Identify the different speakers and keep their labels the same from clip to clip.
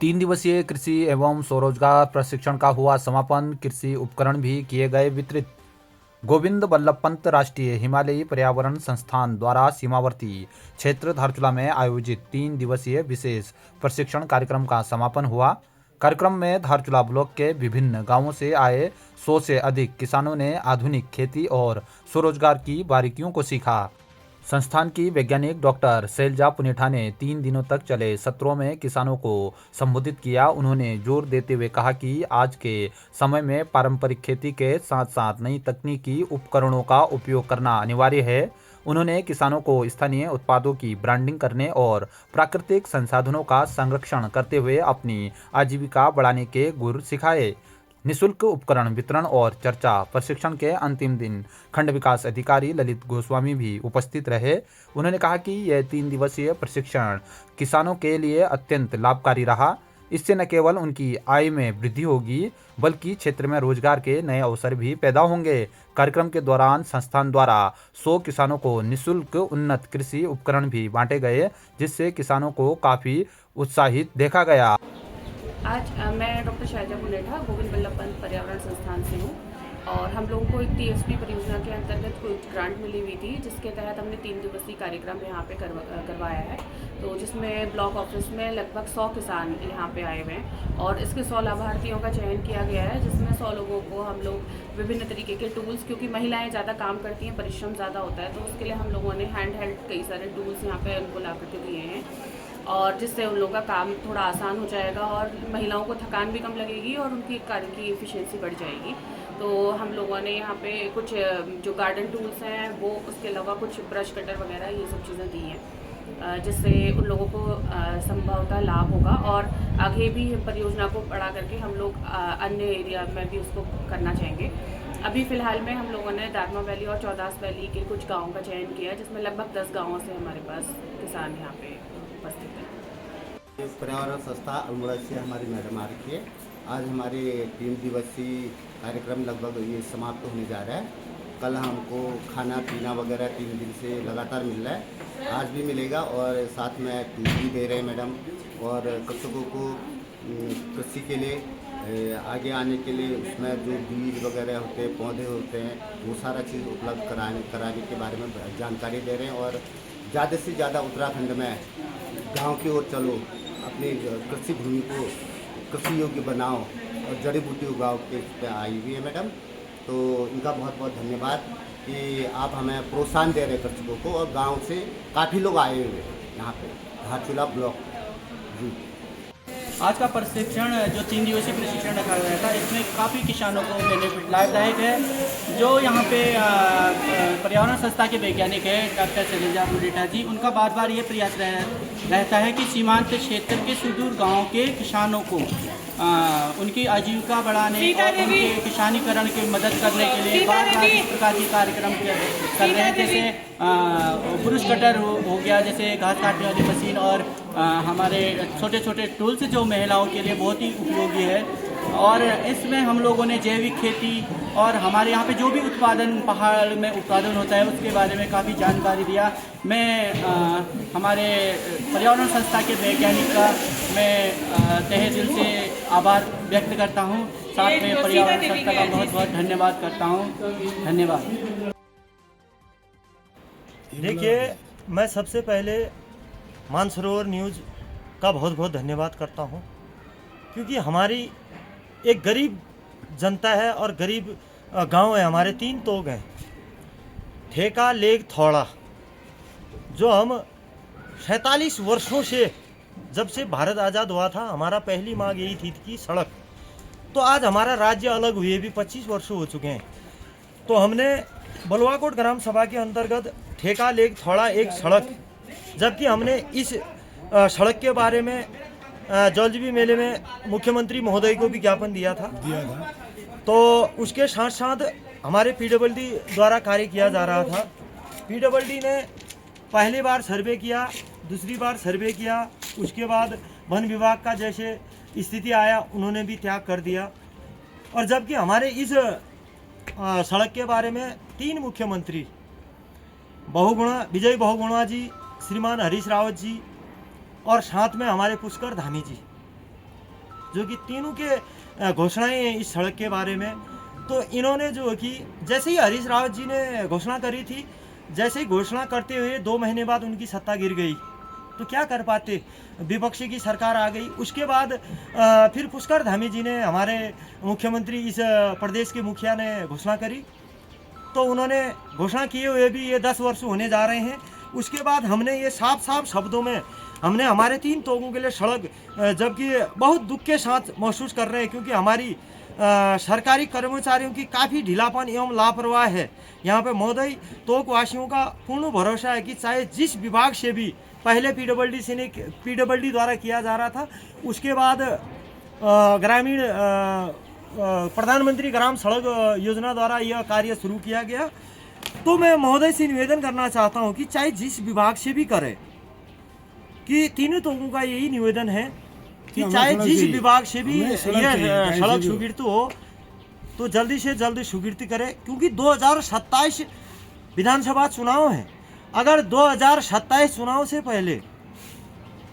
Speaker 1: तीन दिवसीय कृषि एवं स्वरोजगार प्रशिक्षण का हुआ समापन। कृषि उपकरण भी किए गए वितरित। गोविंद बल्लभ पंत राष्ट्रीय हिमालयी पर्यावरण संस्थान द्वारा सीमावर्ती क्षेत्र धारचूला में आयोजित 3 दिवसीय विशेष प्रशिक्षण कार्यक्रम का समापन हुआ। कार्यक्रम में धारचूला ब्लॉक के विभिन्न गांवों से आए 100 से अधिक किसानों ने आधुनिक खेती और स्वरोजगार की बारीकियों को सीखा। संस्थान की वैज्ञानिक डॉक्टर शैलजा पुनेठा ने 3 दिनों तक चले सत्रों में किसानों को संबोधित किया। उन्होंने जोर देते हुए कहा कि आज के समय में पारंपरिक खेती के साथ साथ नई तकनीकी उपकरणों का उपयोग करना अनिवार्य है। उन्होंने किसानों को स्थानीय उत्पादों की ब्रांडिंग करने और प्राकृतिक संसाधनों का संरक्षण करते हुए अपनी आजीविका बढ़ाने के गुर सिखाए। निःशुल्क उपकरण वितरण और चर्चा प्रशिक्षण के अंतिम दिन खंड विकास अधिकारी ललित गोस्वामी भी उपस्थित रहे। उन्होंने कहा कि यह 3 दिवसीय प्रशिक्षण किसानों के लिए अत्यंत लाभकारी रहा। इससे न केवल उनकी आय में वृद्धि होगी बल्कि क्षेत्र में रोजगार के नए अवसर भी पैदा होंगे। कार्यक्रम के दौरान संस्थान द्वारा 100 किसानों को निःशुल्क उन्नत कृषि उपकरण भी बांटे गए, जिससे किसानों को काफी उत्साहित देखा गया।
Speaker 2: आज मैं डॉक्टर शैलजा पुनेठा गोविंद बल्लभ पंत पर्यावरण संस्थान से हूँ और हम लोगों को एक टीएसपी परियोजना के अंतर्गत कोई ग्रांट मिली हुई थी, जिसके तहत हमने 3 दिवसीय कार्यक्रम यहाँ पे करवाया है। तो जिसमें ब्लॉक ऑफिस में लगभग 100 किसान यहाँ पे आए हुए हैं और इसके 100 लाभार्थियों का चयन किया गया है, जिसमें 100 लोगों को हम लोग विभिन्न तरीके के टूल्स, क्योंकि महिलाएँ ज़्यादा काम करती हैं, परिश्रम ज़्यादा होता है, तो उसके लिए हम लोगों ने हैंड हेल्ड कई सारे टूल्स यहाँ पे उनको ला करके दिए हैं और जिससे उन लोगों का काम थोड़ा आसान हो जाएगा और महिलाओं को थकान भी कम लगेगी और उनकी कार्य की एफिशिएंसी बढ़ जाएगी। तो हम लोगों ने यहाँ पे कुछ जो गार्डन टूल्स हैं वो, उसके अलावा कुछ ब्रश कटर वगैरह ये सब चीज़ें दी हैं, जिससे उन लोगों को संभवतः लाभ होगा और आगे भी परियोजना को बढ़ा करके हम लोग अन्य एरिया में भी उसको करना चाहेंगे। अभी फ़िलहाल में हम लोगों ने दारमा वैली और चौदास वैली के कुछ गाँवों का चयन किया, जिसमें लगभग 10 गाँवों से हमारे पास किसान यहाँ पे उपस्थित है।
Speaker 3: पर्यावरण संस्था अल्मोड़ा से हमारी मैडम आ रही है। आज हमारे 3 दिवसीय कार्यक्रम लगभग ये समाप्त होने जा रहा है। कल हमको खाना पीना वगैरह 3 दिन से लगातार मिल रहा है, आज भी मिलेगा और साथ में टूल भी दे रहे हैं मैडम और कृषकों को कृषि के लिए आगे आने के लिए उसमें जो बीज वगैरह होते हैं, पौधे होते हैं, वो सारा चीज़ उपलब्ध कराने के बारे में जानकारी दे रहे हैं और ज़्यादा से ज़्यादा उत्तराखंड में गांव की ओर चलो, अपनी कृषि भूमि को कृषि योग्य बनाओ और जड़ी बूटी उगाओ के इस पर आई हुई है मैडम। तो इनका बहुत बहुत धन्यवाद कि आप हमें प्रोत्साहन दे रहे हैं कृषकों को और गांव से काफ़ी लोग आए हुए हैं यहाँ पे धारचूला ब्लॉक जी।
Speaker 4: आज का प्रशिक्षण जो 3 दिवसीय प्रशिक्षण रखा गया था, इसमें काफ़ी किसानों को बेनिफिट लाभदायक है। जो यहाँ पे पर्यावरण संस्था के वैज्ञानिक है डॉक्टर शैलजा पुनेठा जी, उनका बार बार ये प्रयास रहता है कि सीमांत क्षेत्र के सुदूर गाँव के किसानों को उनकी आजीविका बढ़ाने और उनके किसानीकरण की मदद करने के लिए बार बार इस प्रकार के कार्यक्रम कर रहे हैं। जैसे ब्रश कटर हो गया, जैसे घास काटने वाली मशीन और हमारे छोटे छोटे टूल्स जो महिलाओं के लिए बहुत ही उपयोगी है। और इसमें हम लोगों ने जैविक खेती और हमारे यहाँ पे जो भी उत्पादन पहाड़ में उत्पादन होता है उसके बारे में काफ़ी जानकारी दिया। मैं हमारे पर्यावरण संस्था के वैज्ञानिक का मैं तहे दिल से आभार व्यक्त करता हूँ, साथ में पर्यावरण संस्था का बहुत बहुत धन्यवाद करता हूँ। धन्यवाद।
Speaker 5: देखिए, मैं सबसे पहले मानसरोवर न्यूज़ का बहुत बहुत धन्यवाद करता हूँ, क्योंकि हमारी एक गरीब जनता है और गरीब गांव है। हमारे 3 तोग हैं, ठेका, लेग, थौड़ा, जो हम 47 वर्षों से, जब से भारत आज़ाद हुआ था, हमारा पहली मांग यही थी कि सड़क। तो आज हमारा राज्य अलग हुए भी 25 वर्ष हो चुके हैं। तो हमने बलुआकोट ग्राम सभा के अंतर्गत ठेका, लेग, थौड़ा एक सड़क, जबकि हमने इस सड़क के बारे में जौलजीबी मेले में मुख्यमंत्री महोदय को भी ज्ञापन दिया था। तो उसके साथ साथ हमारे पीडब्ल्यूडी द्वारा कार्य किया जा रहा था। पीडब्ल्यूडी ने पहली बार सर्वे किया, दूसरी बार सर्वे किया, उसके बाद वन विभाग का जैसे स्थिति आया उन्होंने भी त्याग कर दिया। और जबकि हमारे इस सड़क के बारे में 3 मुख्यमंत्री विजय बहुगुणा जी, श्रीमान हरीश रावत जी और साथ में हमारे पुष्कर धामी जी, जो कि तीनों के घोषणाएं हैं इस सड़क के बारे में। तो इन्होंने जो कि जैसे ही हरीश रावत जी ने घोषणा करी थी, जैसे ही घोषणा करते हुए 2 महीने बाद उनकी सत्ता गिर गई, तो क्या कर पाते, विपक्षी की सरकार आ गई। उसके बाद फिर पुष्कर धामी जी ने, हमारे मुख्यमंत्री इस प्रदेश के मुखिया ने घोषणा करी, तो उन्होंने घोषणा किए हुए भी ये 10 वर्ष होने जा रहे हैं। उसके बाद हमने ये साफ साफ शब्दों में हमने हमारे 3 तोगों के लिए सड़क, जबकि बहुत दुख के साथ महसूस कर रहे हैं, क्योंकि हमारी सरकारी कर्मचारियों की काफ़ी ढीलापन एवं लापरवाह है। यहाँ पे महोदय तोक वासियों का पूर्ण भरोसा है कि चाहे जिस विभाग से भी पहले पीडब्ल्यूडी द्वारा किया जा रहा था, उसके बाद ग्रामीण प्रधानमंत्री ग्राम सड़क योजना द्वारा यह कार्य शुरू किया गया। तो मैं महोदय से निवेदन करना चाहता हूं कि चाहे जिस विभाग से भी करें, कि तीनों तोगों का यही निवेदन है कि चाहे जिस विभाग से भी यह सड़क स्वीकृत हो तो जल्दी से जल्दी स्वीकृत करें, क्योंकि 2027 विधानसभा चुनाव है। अगर 2027 चुनाव से पहले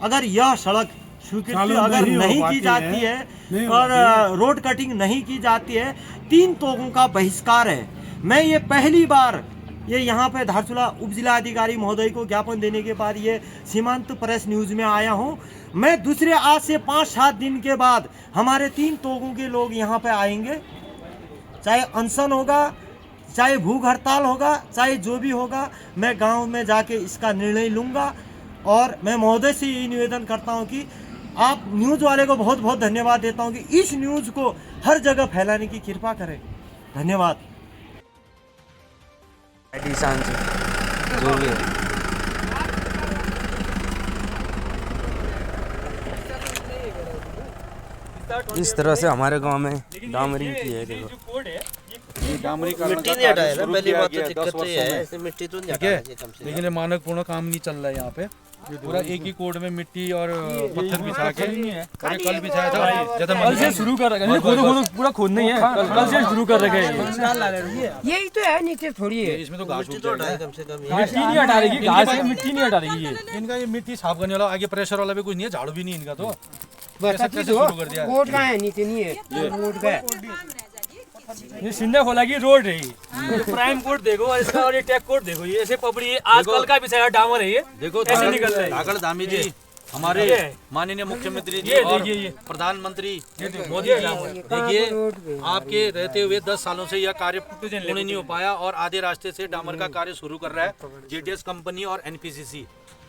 Speaker 5: अगर यह सड़क स्वीकृत अगर नहीं की जाती है और रोड कटिंग नहीं की जाती है, 3 तोगों का बहिष्कार है। मैं ये पहली बार ये यहाँ पे धारचूला उप जिला अधिकारी महोदय को ज्ञापन देने के बाद ये सीमांत प्रेस न्यूज़ में आया हूँ। मैं दूसरे आज से 5-7 दिन के बाद हमारे 3 तोगों के लोग यहाँ पे आएंगे, चाहे अनशन होगा, चाहे भूख हड़ताल होगा, चाहे जो भी होगा, मैं गांव में जाके इसका निर्णय लूँगा। और मैं महोदय से यही निवेदन करता हूँ कि आप न्यूज़ वाले को बहुत बहुत धन्यवाद देता हूँ कि इस न्यूज़ को हर जगह फैलाने की कृपा करें। धन्यवाद।
Speaker 6: जो भी है। इस तरह से हमारे गांव में डामरी की है। देखो
Speaker 7: मिट्टी नहीं हटाया ना, पहली बात तो दिक्कत तो ये है, ऐसे मिट्टी तो नहीं हटाया कम से।
Speaker 8: लेकिन ये मानकपूर्ण काम नहीं चल रहा है यहाँ पे, पूरा एक ही कोड में मिट्टी और पत्थर बिछा के कल बिछाया था, कल से शुरू कर रखा है, पूरा खोद नहीं है, कल से शुरू कर रखा है।
Speaker 9: यही तो है, नीचे थोड़ी है,
Speaker 8: इसमें तो घास
Speaker 7: मिट्टी तो हटाए कम से कम।
Speaker 8: मिट्टी नहीं हटा रही, घास है, मिट्टी नहीं हटा रही। इनका ये मिट्टी साफ करने वाला आगे प्रेशर वाला भी कुछ नहीं है, झाड़ू भी नहीं इनका। तो कैसे शुरू कर दिया?
Speaker 9: कोट का है, नीचे नहीं है, रोड का है।
Speaker 8: ये सिंधा खोला की रोड है, ये प्राइम कोड देखो इसका, और ये टैग कोड देखो, ये ऐसे पपड़ी है, आजकल का बिछाया डामर है, ये देखो ऐसे निकल रहा है।
Speaker 10: आगड़ धामी जी हमारे माननीय मुख्यमंत्री जी और प्रधानमंत्री मोदी जी, देखिए आपके रहते हुए 10 सालों से यह कार्य पूर्ण नहीं हो पाया और आधे रास्ते से डामर का कार्य शुरू कर रहा है जेडीएस कंपनी और एनपीसीसी,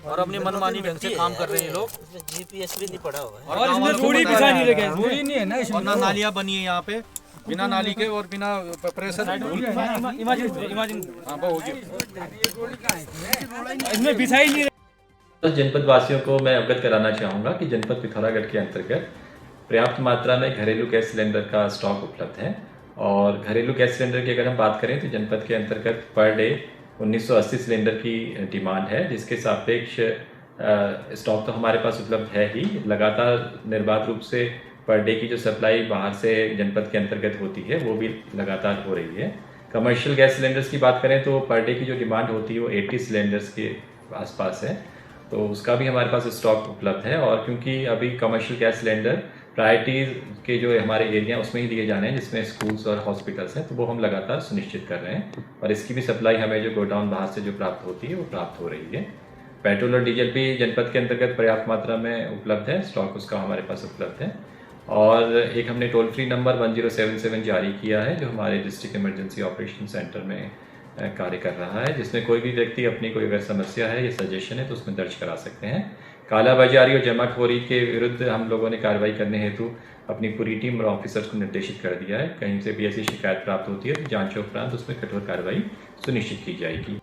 Speaker 10: और अपनी मनमानी ढंग से काम कर रहे हैं लोग।
Speaker 7: जीपीएस भी नहीं पड़ा हुआ है
Speaker 8: और इसमें रोड़ी बिछा नहीं लगे, रोड़ी नहीं है ना,
Speaker 10: और ना नालियां बनी है यहाँ पे, बिना नाली के और बिना प्रेशर।
Speaker 8: इमेजिन इसमें बिछाई नहीं।
Speaker 11: तो जनपद वासियों को मैं अवगत कराना चाहूँगा कि जनपद पिथौरागढ़ के अंतर्गत पर्याप्त मात्रा में घरेलू गैस सिलेंडर का स्टॉक उपलब्ध है। और घरेलू गैस सिलेंडर की अगर हम बात करें तो जनपद के अंतर्गत पर डे 1980 सिलेंडर की डिमांड है, जिसके सापेक्ष स्टॉक तो हमारे पास उपलब्ध है ही। लगातार निर्बाध रूप से पर डे की जो सप्लाई बाहर से जनपद के अंतर्गत होती है वो भी लगातार हो रही है। कमर्शियल गैस सिलेंडर्स की बात करें तो पर डे की जो डिमांड होती है वो 80 सिलेंडर्स के आसपास है, तो उसका भी हमारे पास स्टॉक उपलब्ध है। और क्योंकि अभी कमर्शियल गैस सिलेंडर प्रायोरिटीज़ के जो हमारे एरिया उसमें ही दिए जाने हैं, जिसमें स्कूल्स और हॉस्पिटल्स हैं, तो वो हम लगातार सुनिश्चित कर रहे हैं। और इसकी भी सप्लाई हमें जो गोडाउन बाहर से जो प्राप्त होती है वो प्राप्त हो रही है। पेट्रोल और डीजल भी जनपद के अंतर्गत पर्याप्त मात्रा में उपलब्ध है, स्टॉक उसका हमारे पास उपलब्ध है। और एक हमने टोल फ्री नंबर 1077 जारी किया है, जो हमारे डिस्ट्रिक्ट इमरजेंसी ऑपरेशन सेंटर में कार्य कर रहा है, जिसमें कोई भी व्यक्ति अपनी कोई अगर समस्या है या सजेशन है तो उसमें दर्ज करा सकते हैं। कालाबाजारी और जमाखोरी के विरुद्ध हम लोगों ने कार्रवाई करने हेतु अपनी पूरी टीम और ऑफिसर्स को निर्देशित कर दिया है। कहीं से भी ऐसी शिकायत प्राप्त होती है तो जांच उपरांत उसमें कठोर कार्रवाई सुनिश्चित की जाएगी।